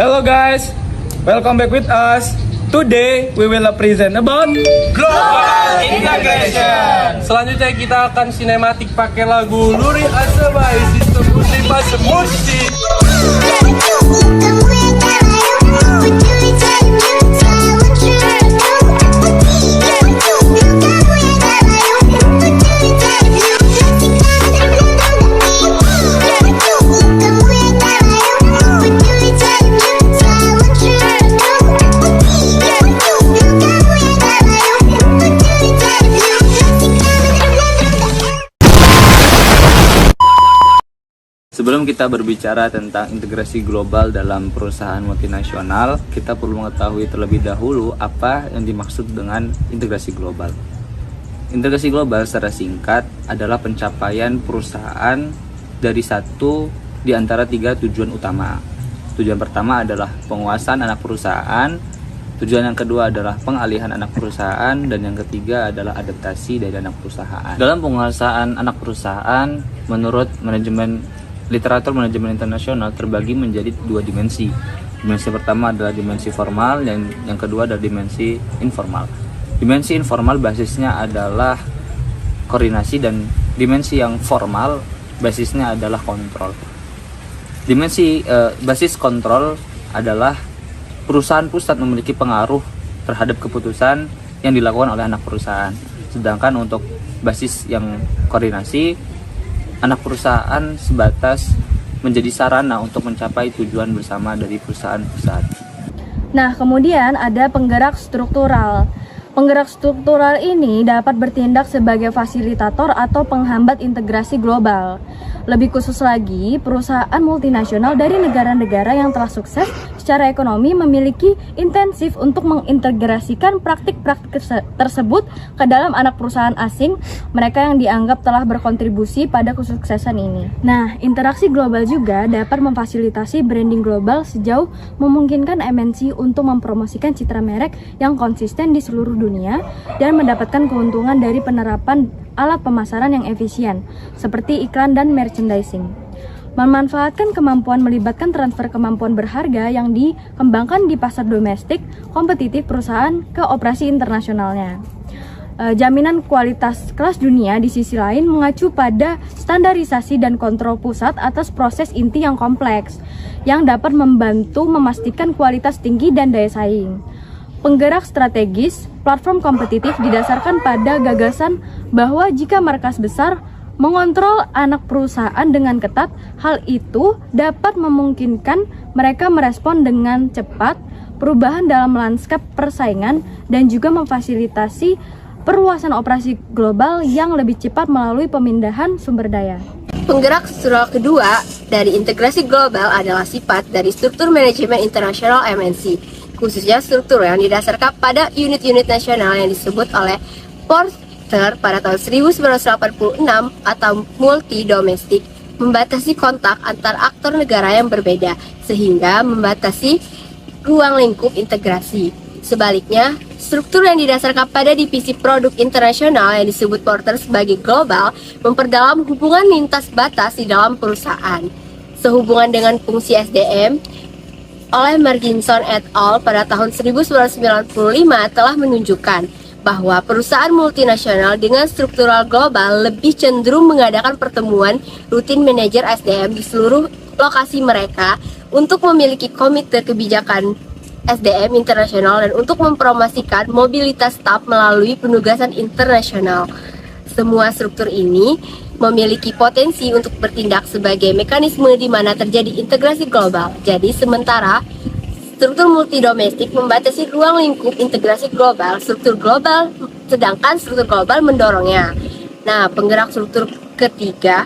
Hello guys, welcome back with us. Today we will present about global integration. Selanjutnya kita akan sinematik pakai lagu Luri Asabai Sistem Muslim Mursi. Sebelum kita berbicara tentang integrasi global dalam perusahaan multinasional, kita perlu mengetahui terlebih dahulu apa yang dimaksud dengan integrasi global. Integrasi global secara singkat adalah pencapaian perusahaan dari satu di antara tiga tujuan utama. Tujuan pertama adalah penguasaan anak perusahaan, tujuan yang kedua adalah pengalihan anak perusahaan, dan yang ketiga adalah adaptasi dari anak perusahaan. Dalam penguasaan anak perusahaan, menurut literatur manajemen internasional terbagi menjadi dua dimensi. Dimensi pertama adalah dimensi formal, dan yang kedua adalah dimensi informal. Dimensi informal basisnya adalah koordinasi, dan dimensi yang formal basisnya adalah kontrol. Dimensi basis kontrol adalah perusahaan pusat memiliki pengaruh terhadap keputusan yang dilakukan oleh anak perusahaan. Sedangkan untuk basis yang koordinasi, anak perusahaan sebatas menjadi sarana untuk mencapai tujuan bersama dari perusahaan pusat. Nah, kemudian ada penggerak struktural. Penggerak struktural ini dapat bertindak sebagai fasilitator atau penghambat integrasi global. Lebih khusus lagi, perusahaan multinasional dari negara-negara yang telah sukses secara ekonomi memiliki intensif untuk mengintegrasikan praktik-praktik tersebut ke dalam anak perusahaan asing, mereka yang dianggap telah berkontribusi pada kesuksesan ini. Nah, interaksi global juga dapat memfasilitasi branding global sejauh memungkinkan MNC untuk mempromosikan citra merek yang konsisten di seluruh dunia dan mendapatkan keuntungan dari penerapan alat pemasaran yang efisien, seperti iklan dan merchandising. Memanfaatkan kemampuan melibatkan transfer kemampuan berharga yang dikembangkan di pasar domestik kompetitif perusahaan ke operasi internasionalnya. Jaminan kualitas kelas dunia di sisi lain mengacu pada standarisasi dan kontrol pusat atas proses inti yang kompleks, yang dapat membantu memastikan kualitas tinggi dan daya saing. Penggerak strategis, platform kompetitif didasarkan pada gagasan bahwa jika markas besar mengontrol anak perusahaan dengan ketat, hal itu dapat memungkinkan mereka merespon dengan cepat perubahan dalam lanskap persaingan dan juga memfasilitasi perluasan operasi global yang lebih cepat melalui pemindahan sumber daya. Penggerak struktural kedua dari integrasi global adalah sifat dari struktur manajemen internasional MNC, khususnya struktur yang didasarkan pada unit-unit nasional yang disebut oleh Porter pada tahun 1986 atau multi domestik, membatasi kontak antar aktor negara yang berbeda sehingga membatasi ruang lingkup integrasi. Sebaliknya, struktur yang didasarkan pada divisi produk internasional yang disebut Porter sebagai global memperdalam hubungan lintas batas di dalam perusahaan. Sehubungan dengan fungsi SDM, oleh Merginson et al. Pada tahun 1995 telah menunjukkan bahwa perusahaan multinasional dengan struktural global lebih cenderung mengadakan pertemuan rutin manajer SDM di seluruh lokasi mereka untuk memiliki komite kebijakan SDM internasional dan untuk mempromosikan mobilitas staf melalui penugasan internasional. Semua struktur ini memiliki potensi untuk bertindak sebagai mekanisme di mana terjadi integrasi global. Jadi sementara struktur multidomestik membatasi ruang lingkup integrasi global, sedangkan struktur global mendorongnya. Nah, penggerak struktur ketiga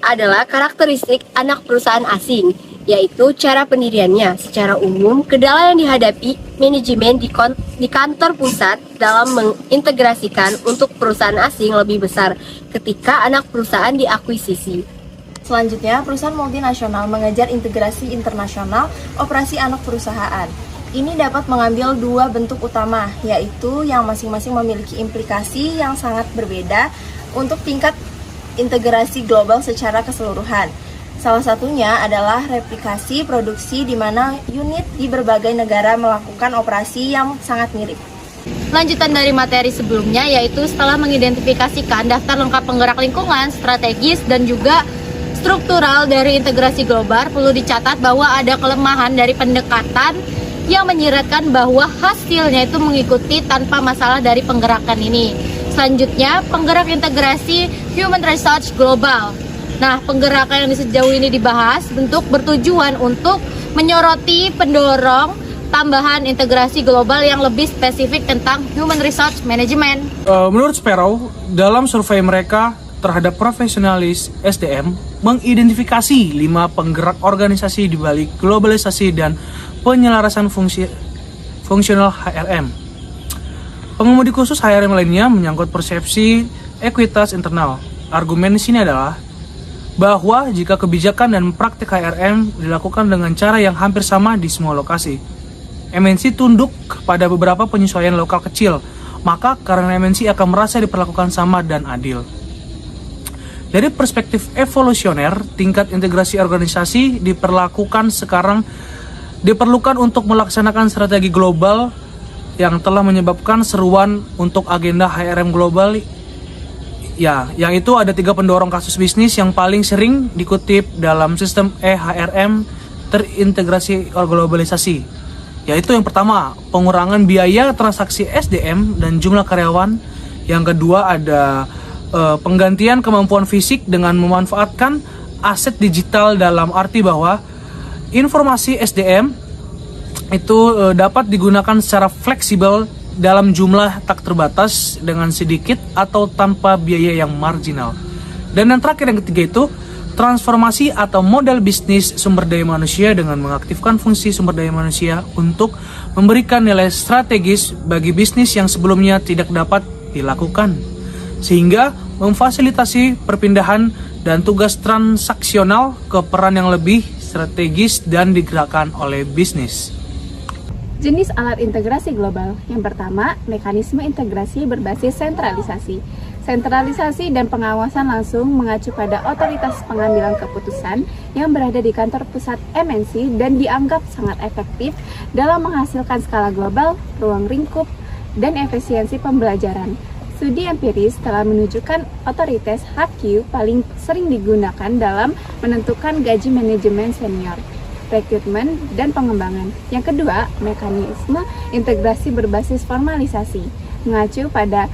adalah karakteristik anak perusahaan asing, yaitu cara pendiriannya. Secara umum, kendala yang dihadapi manajemen di kantor pusat dalam mengintegrasikan untuk perusahaan asing lebih besar ketika anak perusahaan diakuisisi. Selanjutnya, perusahaan multinasional mengejar integrasi internasional operasi anak perusahaan. Ini dapat mengambil dua bentuk utama, yaitu yang masing-masing memiliki implikasi yang sangat berbeda untuk tingkat integrasi global secara keseluruhan. Salah satunya adalah replikasi produksi di mana unit di berbagai negara melakukan operasi yang sangat mirip. Lanjutan dari materi sebelumnya, yaitu setelah mengidentifikasikan daftar lengkap penggerak lingkungan, strategis, dan juga struktural dari integrasi global, perlu dicatat bahwa ada kelemahan dari pendekatan yang menyiratkan bahwa hasilnya itu mengikuti tanpa masalah dari penggerakan ini. Selanjutnya, penggerak integrasi Human Resource Global. Nah, penggerakan yang sejauh ini dibahas bentuk bertujuan untuk menyoroti pendorong tambahan integrasi global yang lebih spesifik tentang Human Resource Management. Menurut Sparrow, dalam survei mereka terhadap profesionalis SDM, mengidentifikasi 5 penggerak organisasi di balik globalisasi dan penyelarasan fungsional HRM. Pengemudi khusus HRM lainnya menyangkut persepsi ekuitas internal. Argumen di sini adalah bahwa jika kebijakan dan praktik HRM dilakukan dengan cara yang hampir sama di semua lokasi, MNC tunduk pada beberapa penyesuaian lokal kecil, maka karena MNC akan merasa diperlakukan sama dan adil. Dari perspektif evolusioner, tingkat integrasi organisasi diperlukan untuk melaksanakan strategi global yang telah menyebabkan seruan untuk agenda HRM global. Ya, yang itu ada 3 pendorong kasus bisnis yang paling sering dikutip dalam sistem HRM terintegrasi globalisasi. Yaitu yang pertama, pengurangan biaya transaksi SDM dan jumlah karyawan. Yang kedua ada penggantian kemampuan fisik dengan memanfaatkan aset digital, dalam arti bahwa informasi SDM itu dapat digunakan secara fleksibel dalam jumlah tak terbatas dengan sedikit atau tanpa biaya yang marginal. Dan yang terakhir, yang ketiga, itu transformasi atau model bisnis sumber daya manusia dengan mengaktifkan fungsi sumber daya manusia untuk memberikan nilai strategis bagi bisnis yang sebelumnya tidak dapat dilakukan, sehingga memfasilitasi perpindahan dan tugas transaksional ke peran yang lebih strategis dan digerakkan oleh bisnis. Jenis alat integrasi global. Yang pertama, mekanisme integrasi berbasis sentralisasi. Sentralisasi dan pengawasan langsung mengacu pada otoritas pengambilan keputusan yang berada di kantor pusat MNC dan dianggap sangat efektif dalam menghasilkan skala global, ruang lingkup, dan efisiensi pembelajaran. Studi empiris telah menunjukkan otoritas HQ paling sering digunakan dalam menentukan gaji manajemen senior, rekrutmen, dan pengembangan. Yang kedua, mekanisme integrasi berbasis formalisasi, mengacu pada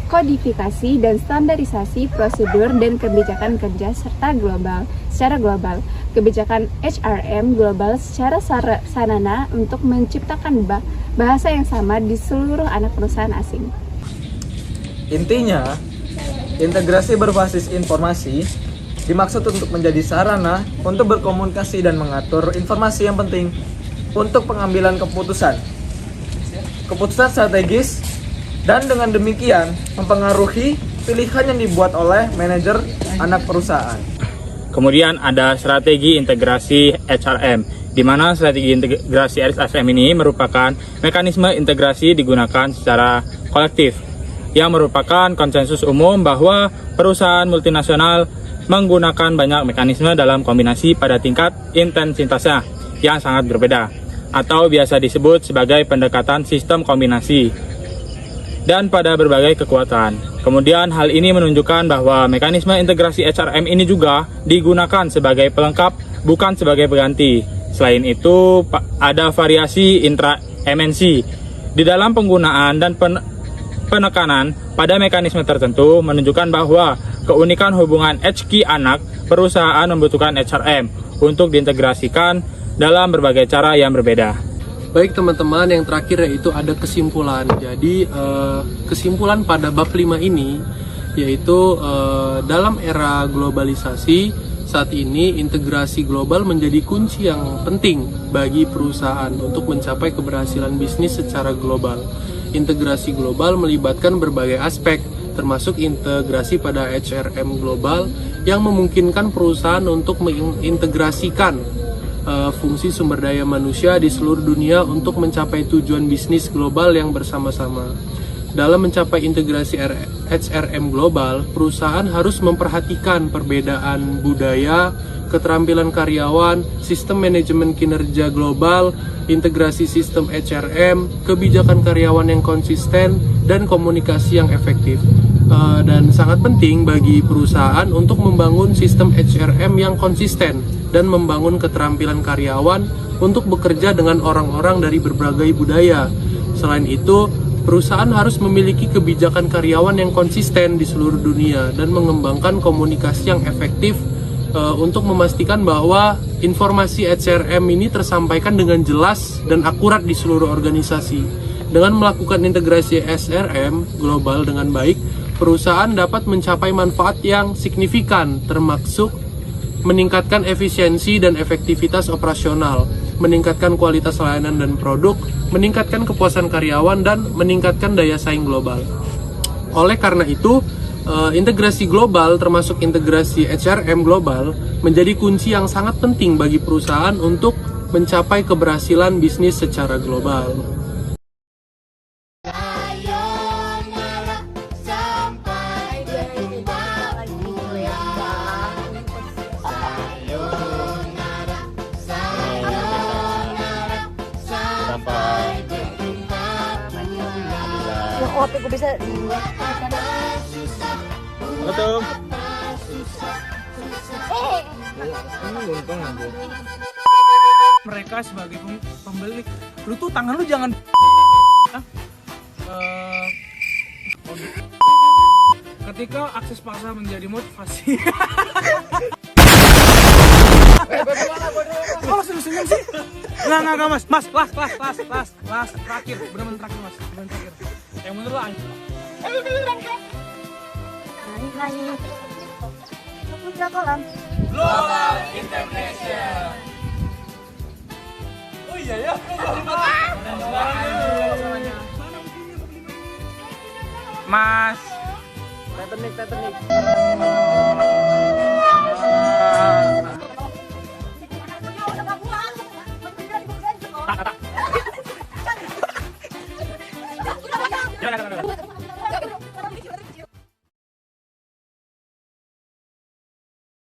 kodifikasi dan standarisasi prosedur dan kebijakan kerja secara global. Kebijakan HRM global secara sarana untuk menciptakan bahasa yang sama di seluruh anak perusahaan asing. Intinya, integrasi berbasis informasi dimaksud untuk menjadi sarana untuk berkomunikasi dan mengatur informasi yang penting untuk pengambilan keputusan strategis, dan dengan demikian mempengaruhi pilihan yang dibuat oleh manajer anak perusahaan. Kemudian ada strategi integrasi HRM, di mana strategi integrasi HRM ini merupakan mekanisme integrasi digunakan secara kolektif, yang merupakan konsensus umum bahwa perusahaan multinasional menggunakan banyak mekanisme dalam kombinasi pada tingkat intensitasnya yang sangat berbeda, atau biasa disebut sebagai pendekatan sistem kombinasi, dan pada berbagai kekuatan. Kemudian hal ini menunjukkan bahwa mekanisme integrasi HRM ini juga digunakan sebagai pelengkap, bukan sebagai pengganti. Selain itu, ada variasi intra-MNC di dalam penggunaan dan penekanan pada mekanisme tertentu, menunjukkan bahwa keunikan hubungan HQ anak perusahaan membutuhkan HRM untuk diintegrasikan dalam berbagai cara yang berbeda. Baik teman-teman, yang terakhir yaitu ada kesimpulan. Jadi kesimpulan pada bab 5 ini yaitu dalam era globalisasi saat ini, integrasi global menjadi kunci yang penting bagi perusahaan untuk mencapai keberhasilan bisnis secara global. Integrasi global melibatkan berbagai aspek, termasuk integrasi pada HRM global yang memungkinkan perusahaan untuk mengintegrasikan fungsi sumber daya manusia di seluruh dunia untuk mencapai tujuan bisnis global yang bersama-sama. dalam mencapai integrasi HRM global, perusahaan harus memperhatikan perbedaan budaya, keterampilan karyawan, sistem manajemen kinerja global, integrasi sistem HRM, kebijakan karyawan yang konsisten, dan komunikasi yang efektif. Dan sangat penting bagi perusahaan untuk membangun sistem HRM yang konsisten dan membangun keterampilan karyawan untuk bekerja dengan orang-orang dari berbagai budaya. Selain itu, perusahaan harus memiliki kebijakan karyawan yang konsisten di seluruh dunia dan mengembangkan komunikasi yang efektif untuk memastikan bahwa informasi HRM ini tersampaikan dengan jelas dan akurat di seluruh organisasi. Dengan melakukan integrasi HRM global dengan baik, perusahaan dapat mencapai manfaat yang signifikan, termasuk meningkatkan efisiensi dan efektivitas operasional, meningkatkan kualitas layanan dan produk, meningkatkan kepuasan karyawan, dan meningkatkan daya saing global. Oleh karena itu, integrasi global termasuk integrasi HRM global menjadi kunci yang sangat penting bagi perusahaan untuk mencapai keberhasilan bisnis secara global. Kopi gue bisa Betul. Mereka sebagai pembeli, lu tuh tangan lu jangan ketika akses pasar menjadi motivasi. Kok senyum sih? Nggak mas, last, terakhir, bener-bener terakhir mas, bener terakhir. Yang bener lah. Global Integration. Oh iya ya. Mas. Titanic.